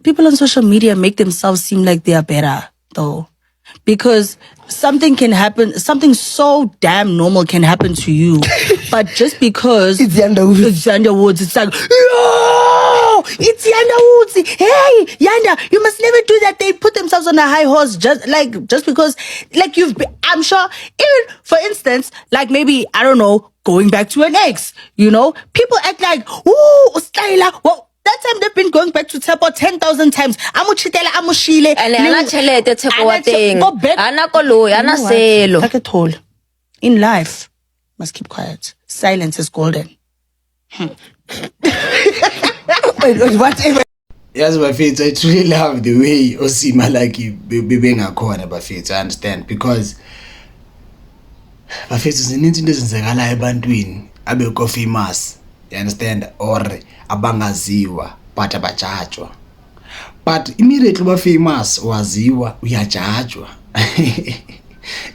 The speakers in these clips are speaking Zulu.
people on social media make themselves seem like they are better, though. Because something can happen, something so damn normal can happen to you. But just because It's Yanda Woods. it's Yanda Woods, it's like, yo, it's Yanda Woods. Hey, Yanda, you must never do that. They put themselves on a high horse just because, like, I'm sure, even for instance, like maybe, I don't know, going back to an ex, you know, people act like, ooh, Styla, well, that time they've been going back to Tepo 10,000 times. Amuchitela, amushile. And ana chelete Tepo wa teng. Go back. Ana koloi, ana selo. Like I told, in life, must keep quiet. Silence is golden. Wait, whatever. Yes, Bafethu, I truly love the way Osima like being a corner, Bafethu, I understand. Because Bafethu zininzi into ezenzekalayo ebantwini abekho famous, you understand, or abangaziwa but abajajwa. But immediately uba famous waziwa uyajajwa.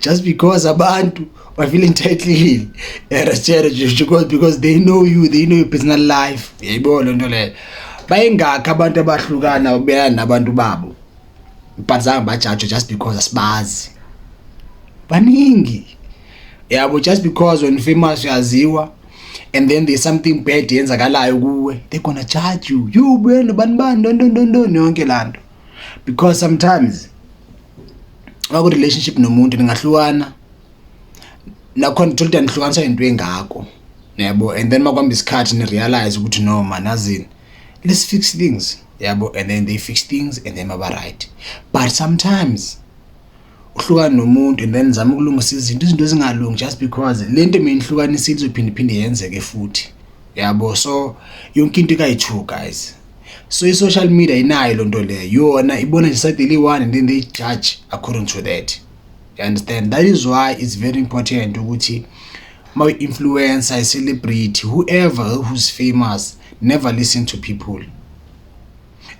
Just because abantu bafeel entitled, because they know you, they know your personal life. Yayibona into leyo. Bayengakho abantu abahlukana ubelana nabantu babo. But zange bajajwe just because asibazi. Baningi. Yabo, just because when famous uyaziwa and then there's something bad yenzakalayo kuwe, they're gonna judge you. You wena bani don't yonke lanto. Because sometimes wako relationship nomuntu ningahlukana nakhona uthola nihlukanisa into engako, yabo, and then makwamba isikhathi ni realize ukuthi no man azini, let's fix things, yabo, and then they fix things and then baba right. But sometimes uhlukana nomuntu and then zama ukulungisa izinto ezingalungi just because lento mina ihlukanisile izophinde yenzeke futhi, yabo. So yonke into kayi-2 guys. So i-social media inayo lonto leyo, yona ibona nje side eli-1 and then they judge according to that, you understand. That is why it's very important ukuthi my influencer, a celebrity, whoever who's famous, never listen to people.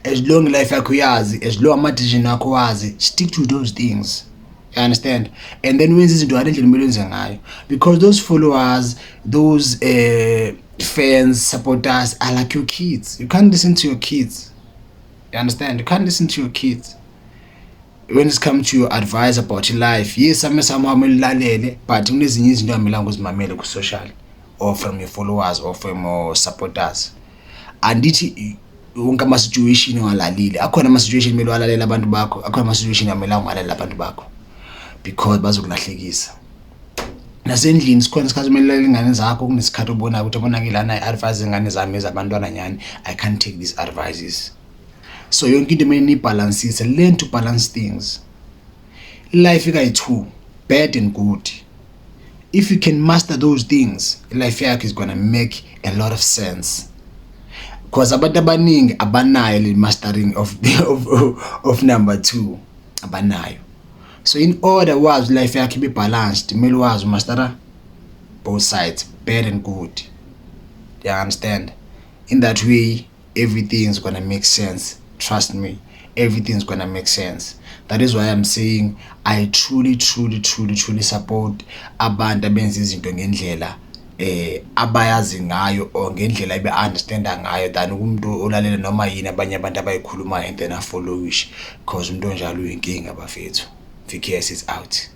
As long life yakho yazi, as long ama-decision akho wazi, stick to those things, you understand. And then wenza izinto ngendlela kumele wenze ngayo, because those followers, those fans, supporters are like your kids. You can't listen to your kids, you understand. You can't listen to your kids when it comes to your advice about your life. Yes, somehow melilalele, but kunezinye izinto amelanga uzimamele ku social or from your followers or from your supporters. Andithi wonke ama situation ungalalile, akhona ama situation kumele walalela abantu bakho, akhona ama situation amelanga ungalalela abantu bakho because bazokulahlekisa. Nasendlini sikhona isikhathi kumele ulalela ingane zakho, kunesikhathi ubona ukuthi abonake lana i-advice ingane zami ezabantwana nyani, I can't take these advices. So yonke into kumele nibalansise, learn to balance things. Life ikayi-2, bad and good. If you can master those things, life yakho is gonna make a lot of sense. Because abantu abaningi abanayo le mastering of number 2, abanayo. So in order wazi life yakho be balanced, kumele wazi mastera both sides, bad and good. You understand? In that way, everything's gonna make sense. Trust me, everything's gonna make sense. That is why I'm saying I truly support abantu abenza izinto ngendlela abayazi ngayo or ngendlela ebe understanda ngayo than umuntu olalela noma yini abanye abantu abayikhuluma and then afollowish, because umuntu onjalo uyinkinga bafethu. VKS is out.